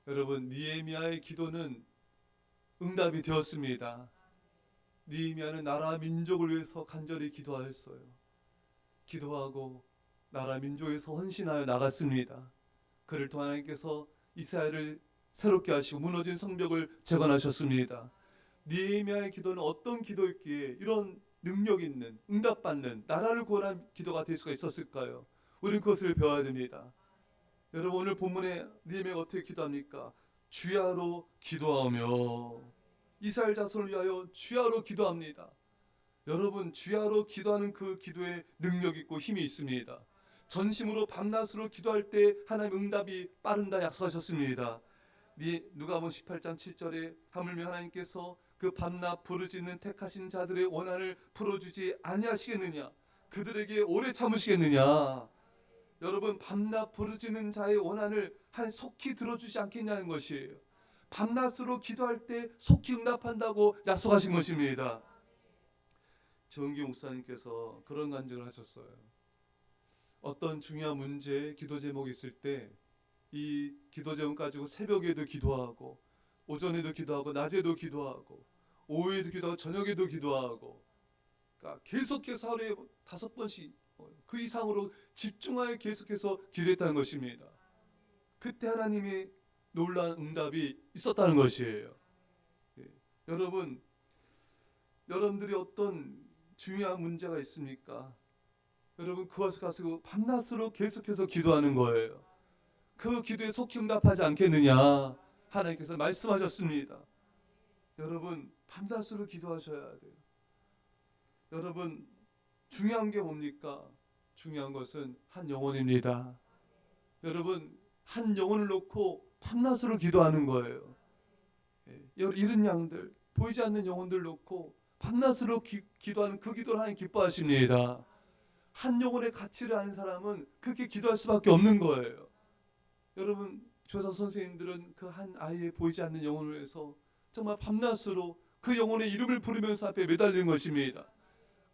여러분, 느헤미야의 기도는 응답이 되었습니다. 느헤미야는 나라 민족을 위해서 간절히 기도하였어요. 기도하고 나라 민족에 서 헌신하여 나갔습니다. 그를 통해 하나님께서 이스라엘을 새롭게 하시고 무너진 성벽을 재건하셨습니다. 느헤미야의 기도는 어떤 기도였기에 이런 능력 있는 응답받는 나라를 구원한 기도가 될 수가 있었을까요? 우리는 그것을 배워야 됩니다. 여러분, 오늘 본문에 느헤미야가 어떻게 기도합니까? 주야로 기도하며 이스라엘 자손을 위하여 주야로 기도합니다. 여러분, 주야로 기도하는 그 기도에 능력 있고 힘이 있습니다. 전심으로 밤낮으로 기도할 때 하나님 응답이 빠른다 약속하셨습니다. 누가복음 18장 7절에 하물며 하나님께서 그 밤낮 부르짖는 택하신 자들의 원한을 풀어주지 아니하시겠느냐, 그들에게 오래 참으시겠느냐. 여러분, 밤낮 부르짖는 자의 원한을 속히 들어주지 않겠냐는 것이에요. 밤낮으로 기도할 때 속히 응답한다고 약속하신 것입니다. 조은기 목사님께서 그런 간증을 하셨어요. 어떤 중요한 문제, 기도 제목이 있을 때 이 기도 제목 가지고 새벽에도 기도하고 오전에도 기도하고 낮에도 기도하고 오후에도 기도하고 저녁에도 기도하고, 그러니까 계속해서 하루에 5번씩 그 이상으로 집중하여 계속해서 기도했다는 것입니다. 그때 하나님이 놀라운 응답이 있었다는 것이에요. 예. 여러분들이 어떤 중요한 문제가 있습니까? 여러분, 그것을 가지고 밤낮으로 계속해서 기도하는 거예요. 그 기도에 속히 응답하지 않겠느냐 하나님께서 말씀하셨습니다. 여러분, 밤낮으로 기도하셔야 돼요. 여러분, 중요한 게 뭡니까? 중요한 것은 한 영혼입니다. 여러분, 한 영혼을 놓고 밤낮으로 기도하는 거예요. 잃은 양들, 보이지 않는 영혼들 놓고 밤낮으로 기도하는 그 기도를 하나님 기뻐하십니다. 한 영혼의 가치를 아는 사람은 그렇게 기도할 수밖에 없는 거예요. 여러분, 교사 선생님들은 그 한 아이의 보이지 않는 영혼을 위해서 정말 밤낮으로 그 영혼의 이름을 부르면서 앞에 매달리는 것입니다.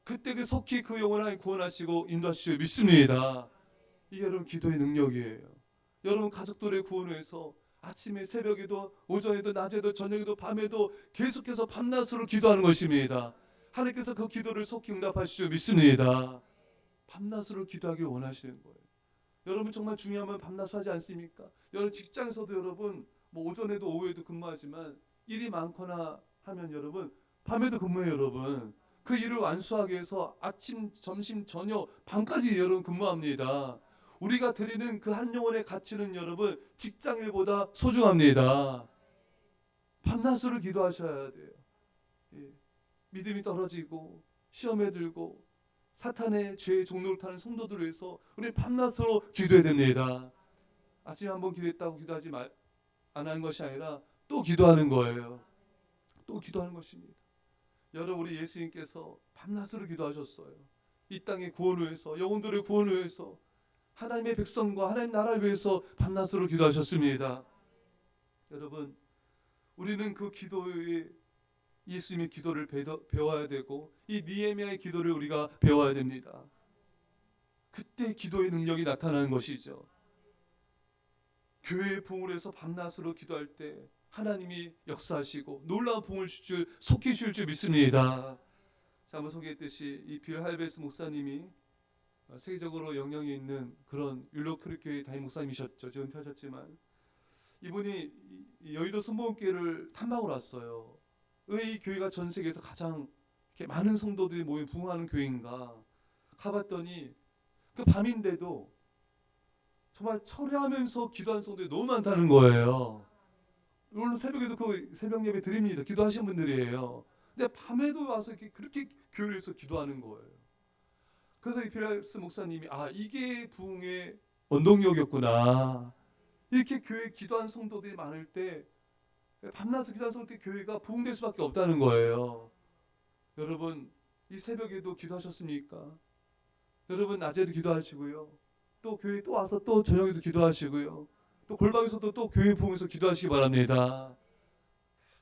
그때 그 속히 그 영혼을 구원하시고 인도하시고 믿습니다. 이게 여러분 기도의 능력이에요. 여러분, 가족들의 구원을 위해서 아침에 새벽에도 오전에도 낮에도 저녁에도 밤에도 계속해서 밤낮으로 기도하는 것입니다. 하나님께서 그 기도를 속히 응답하시고 믿습니다. 밤낮으로 기도하길 원하시는 거예요. 여러분, 정말 중요하면 밤낮 하지 않습니까? 여러분, 직장에서도 여러분 뭐 오전에도 오후에도 근무하지만 일이 많거나 하면 여러분 밤에도 근무해요. 여러분, 그 일을 완수하기 위해서 아침, 점심, 저녁, 밤까지 여러분 근무합니다. 우리가 드리는 그 한 영혼의 가치는 여러분 직장일보다 소중합니다. 밤낮으로 기도하셔야 돼요. 예. 믿음이 떨어지고 시험에 들고 사탄의 죄의 종로를 타는 성도들을 위해서 우리 밤낮으로 기도해야 됩니다. 아침에 한번 기도했다고 기도하지 안 하는 것이 아니라 또 기도하는 거예요. 또 기도하는 것입니다. 여러분, 우리 예수님께서 밤낮으로 기도하셨어요. 이 땅의 구원을 위해서, 영혼들의 구원을 위해서, 하나님의 백성과 하나님 나라를 위해서 밤낮으로 기도하셨습니다. 여러분, 우리는 그 기도에 예수님의 기도를 배워야 되고 이 느헤미야의 기도를 우리가 배워야 됩니다. 그때 기도의 능력이 나타나는 것이죠. 교회의 부흥을 해서 밤낮으로 기도할 때 하나님이 역사하시고 놀라운 부흥을 속히 주실 줄 믿습니다. 자, 한번 소개했듯이 이 빌 할베스 목사님이 세계적으로 영향이 있는 그런 율로크릭 교회 담임 목사님이셨죠. 지금 은퇴하셨지만 이분이 여의도 순복음교회를 탐방을 왔어요. 왜 이 교회가 전 세계에서 가장 이렇게 많은 성도들이 모여 부흥하는 교회인가 가봤더니 그 밤인데도 정말 철회하면서 기도하는 성도들이 너무 많다는 거예요. 물론 새벽에도 그 새벽 예배 드립니다. 기도하신 분들이에요. 근데 밤에도 와서 이렇게 그렇게 교회에서 기도하는 거예요. 그래서 이 필라스 목사님이 이게 부흥의 원동력이었구나. 이렇게 교회에 기도하는 성도들이 많을 때 밤낮에 기도하는 성도들 교회가 부흥될 수밖에 없다는 거예요. 여러분, 이 새벽에도 기도하셨습니까? 여러분, 낮에도 기도하시고요. 또 교회 또 와서 또 저녁에도 기도하시고요. 또 골방에서도 또 교회 부흥에서 기도하시기 바랍니다.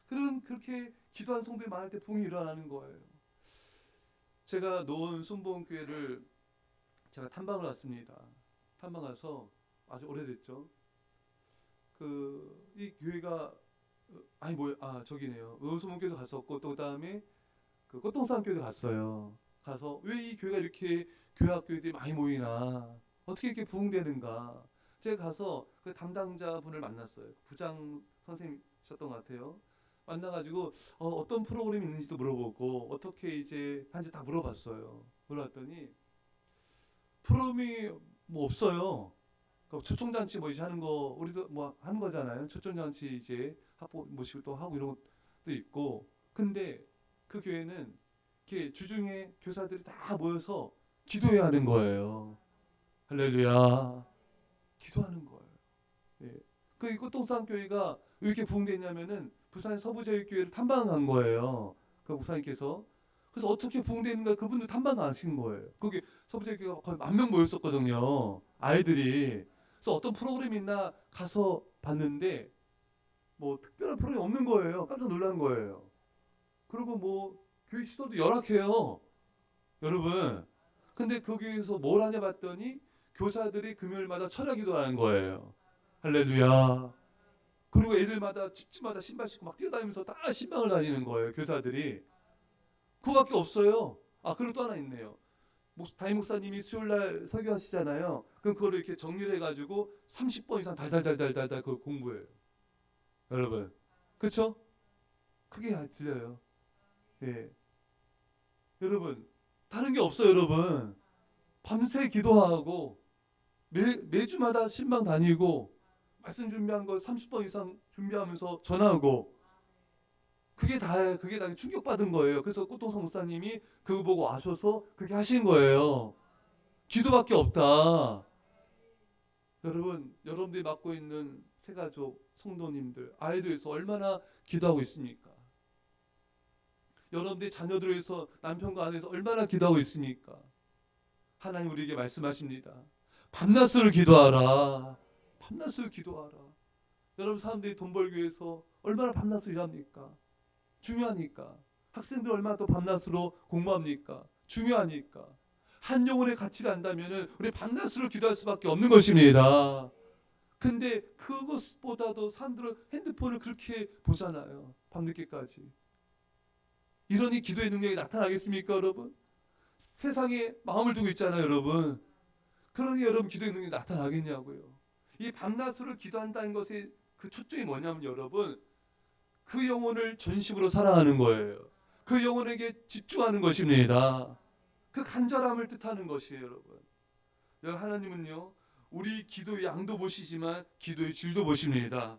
그렇게 기도하는 성도들이 많을 때 부흥이 일어나는 거예요. 제가 노원 순복음교회를 제가 탐방을 왔습니다. 탐방 와서 아주 오래됐죠. 그 이 교회가 아니 뭐야 저기네요. 의소문교도 갔었고 또 그다음에 그 꽃동산교도 갔어요. 가서 왜 이 교회가 이렇게 교회 학교들이 많이 모이나 어떻게 이렇게 부흥되는가. 제가 가서 그 담당자분을 만났어요. 부장 선생님이셨던 것 같아요. 만나가지고 어떤 프로그램이 있는지도 물어보고 어떻게 이제 한지 다 물어봤어요. 물어봤더니 프로그램이 뭐 없어요. 그 초청잔치 뭐 이제 하는 거 우리도 뭐 하는 거잖아요. 초청잔치 이제 학부 모시고 또 하고 이런 것도 있고. 근데 그 교회는 이렇게 주중에 교사들이 다 모여서 기도해야 하는 거예요. 할렐루야. 기도하는 거예요. 예. 그 꽃동산 교회가 왜 이렇게 부흥됐냐면은 부산 서부제일교회를 탐방한 거예요. 그 목사님께서. 그래서 어떻게 부흥되는가 그분들 탐방 안 하신 거예요. 거기 서부제일교회가 거의 10,000명 모였었거든요. 아이들이. 그래서 어떤 프로그램이 있나 가서 봤는데 뭐 특별한 프로그램이 없는 거예요. 깜짝 놀란 거예요. 그리고 뭐 교회 시설도 열악해요. 여러분. 근데 거기에서 뭘 하냐 봤더니 교사들이 금요일마다 철야 기도하는 거예요. 할렐루야. 그리고 애들마다 집집마다 신발 신고 막 뛰어다니면서 다 신방을 다니는 거예요. 교사들이. 그거밖에 없어요. 그리고 또 하나 있네요. 담임 목사님이 수요일날 설교하시잖아요. 그럼 그걸 이렇게 정리를 해가지고 30번 이상 달달달달달달 그걸 공부해요. 여러분. 그쵸? 크게 들려요. 예. 여러분. 다른 게 없어요, 여러분. 밤새 기도하고 매주마다 신방 다니고 말씀 준비한 거 30번 이상 준비하면서 전하고 그게 다예요. 그게 다 충격받은 거예요. 그래서 꽃동산 목사님이 그거 보고 아셔서 그렇게 하신 거예요. 기도밖에 없다. 여러분, 여러분들이 맡고 있는 새가족, 성도님들, 아이들 위해서 얼마나 기도하고 있습니까? 여러분들이 자녀들 위해서 남편과 아내에서 얼마나 기도하고 있습니까? 하나님 우리에게 말씀하십니다. 밤낮으로 기도하라. 밤낮으로 기도하라. 여러분 사람들이 돈 벌기 위해서 얼마나 밤낮으로 일합니까? 중요하니까. 학생들 얼마나 또 밤낮으로 공부합니까? 중요하니까. 한 영혼의 가치를 안다면 우리 밤낮으로 기도할 수밖에 없는 것입니다. 근데 그것보다도 사람들은 핸드폰을 그렇게 보잖아요. 밤늦게까지. 이러니 기도의 능력이 나타나겠습니까, 여러분? 세상에 마음을 두고 있잖아요, 여러분. 그러니 여러분 기도의 능력이 나타나겠냐고요. 이 밤낮으로 기도한다는 것의 그 초점이 뭐냐면 여러분 그 영혼을 전심으로 사랑하는 거예요. 그 영혼에게 집중하는 것입니다. 그 간절함을 뜻하는 것이에요, 여러분. 하나님은요 우리 기도의 양도 보시지만 기도의 질도 보십니다.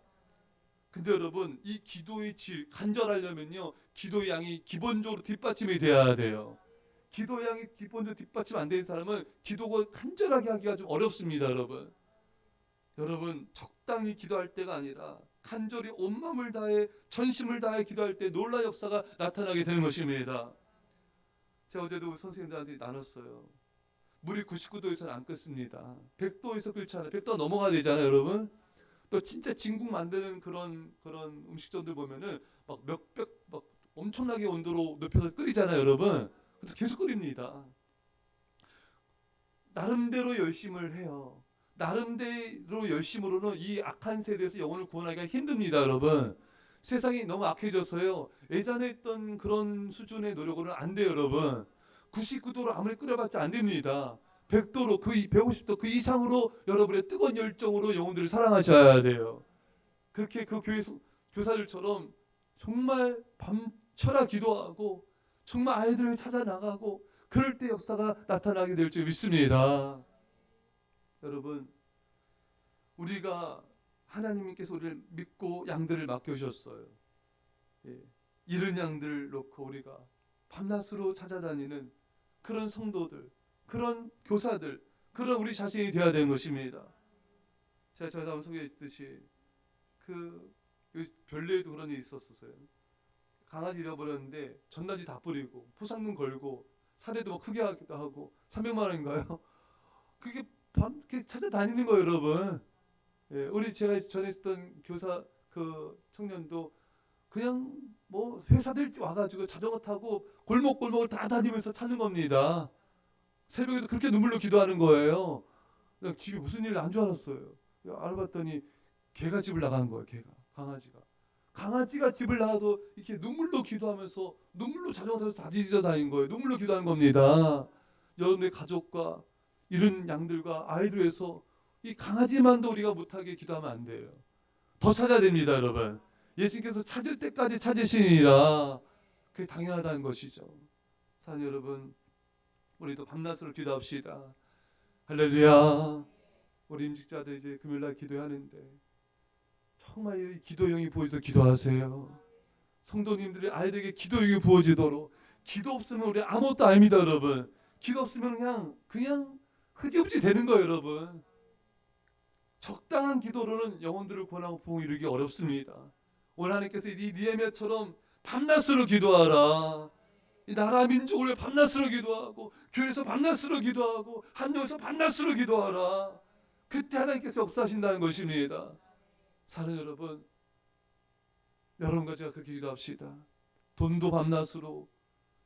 근데 여러분 이 기도의 질 간절하려면요 기도의 양이 기본적으로 뒷받침이 돼야 돼요. 기도의 양이 기본적으로 뒷받침 안 되는 사람은 기도가 간절하게 하기가 좀 어렵습니다, 여러분. 여러분 적당히 기도할 때가 아니라 간절히 온 마음을 다해 전심을 다해 기도할 때 놀라운 역사가 나타나게 되는 것입니다. 제가 어제도 선생님들한테 나눴어요. 물이 99도에서는 안 끓습니다. 100도에서 끓잖아요. 100도가 넘어가야 되잖아요, 여러분. 또 진짜 진국 만드는 그런 음식점들 보면은 막 몇백 막 엄청나게 온도로 높여서 끓이잖아요, 여러분. 그래서 계속 끓입니다. 나름대로 열심을 해요. 나름대로 열심으로는 이 악한 세대에서 영혼을 구원하기가 힘듭니다, 여러분. 세상이 너무 악해져서요. 예전에 했던 그런 수준의 노력으로는 안 돼요, 여러분. 99도로 아무리 끓여봤자 안 됩니다. 100도로 150도 그 이상으로 여러분의 뜨거운 열정으로 영혼들을 사랑하셔야 돼요. 그렇게 그 교사들처럼 정말 밤철야 기도하고 정말 아이들을 찾아 나가고 그럴 때 역사가 나타나게 될 줄 믿습니다. 여러분 우리가 하나님께서 우리를 믿고 양들을 맡겨주셨어요. 예, 잃은 양들을 놓고 우리가 밤낮으로 찾아다니는 그런 성도들, 그런 교사들, 그런 우리 자신이 되어야 되는 것입니다. 제가 전에 한번 소개했듯이 그 별내에도 그런 일이 있었어요. 강아지 잃어버렸는데 전단지 다 뿌리고 포상금 걸고 사례도 뭐 크게 하기도 하고 300만 원인가요? 그게 밤게 찾아다니는 거예요, 여러분. 예, 우리 제가 전에 있었던 교사 그 청년도 그냥 뭐 회사들 와가지고 자전거 타고 골목골목을 다 다니면서 찾는 겁니다. 새벽에도 그렇게 눈물로 기도하는 거예요. 집이 무슨 일 난 줄 알았어요. 알아봤더니 개가 집을 나간 거예요. 개가, 강아지가 집을 나가도 이렇게 눈물로 기도하면서 눈물로 자전거 타서 다지져 다닌 거예요. 눈물로 기도하는 겁니다. 여러분의 가족과 이런 양들과 아이들 위해서 이 강아지만도 우리가 못하게 기도하면 안 돼요. 더 찾아야 됩니다, 여러분. 예수님께서 찾을 때까지 찾으시니라. 그게 당연하다는 것이죠. 사랑하는 여러분, 우리도 밤낮으로 기도합시다. 할렐루야. 우리 임직자들 이제 금요일날 기도하는데 정말 이 기도형이 부어지도록 기도하세요. 성도님들의 아이들에게 기도형이 부어지도록. 기도 없으면 우리 아무것도 아닙니다, 여러분. 기도 없으면 그냥 흐지부지 되는 거예요, 여러분. 적당한 기도로는 영혼들을 구원하고 부흥 이루기 어렵습니다. 오늘 하나님께서 이 느헤미야처럼 밤낮으로 기도하라. 이 나라 민족을 위해 밤낮으로 기도하고 교회에서 밤낮으로 기도하고 한영에서 밤낮으로 기도하라. 그때 하나님께서 역사하신다는 것입니다. 사랑하는 여러분, 여러분과 제가 그렇게 기도합시다. 돈도 밤낮으로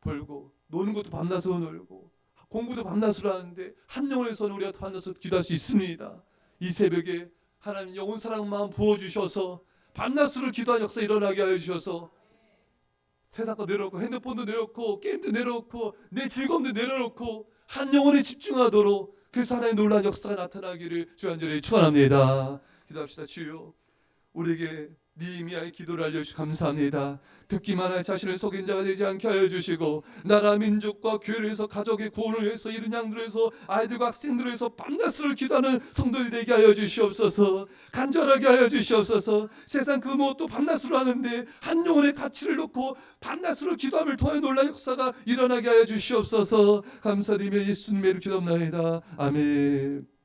벌고 노는 것도 밤낮으로 놀고 공부도 밤낮으로 하는데 한 영혼에서는 우리가 밤낮으로 기도할 수 있습니다. 이 새벽에 하나님 영혼 사랑 마음 부어주셔서 밤낮으로 기도한 역사 일어나게 하여 주셔서 세상도 내려놓고 핸드폰도 내려놓고 게임도 내려놓고 내 즐거움도 내려놓고 한 영혼에 집중하도록 그래서 하나님의 놀라운 역사가 나타나기를 주 간절히 축원합니다. 기도합시다. 주여, 우리에게 느헤미야의 기도를 알려주시고 감사합니다. 듣기만 할 자신을 속인 자가 되지 않게 하여 주시고 나라 민족과 교회를 위해서 가족의 구원을 위해서 이런 양들을 위해서 아이들과 학생들을 위해서 밤낮으로 기도하는 성도들이 되게 하여 주시옵소서. 간절하게 하여 주시옵소서. 세상 그 무엇도 밤낮으로 하는데 한 영혼의 가치를 놓고 밤낮으로 기도함을 통해 놀라운 역사가 일어나게 하여 주시옵소서. 감사드리며 예수님의 이름으로 기도합나이다. 아멘.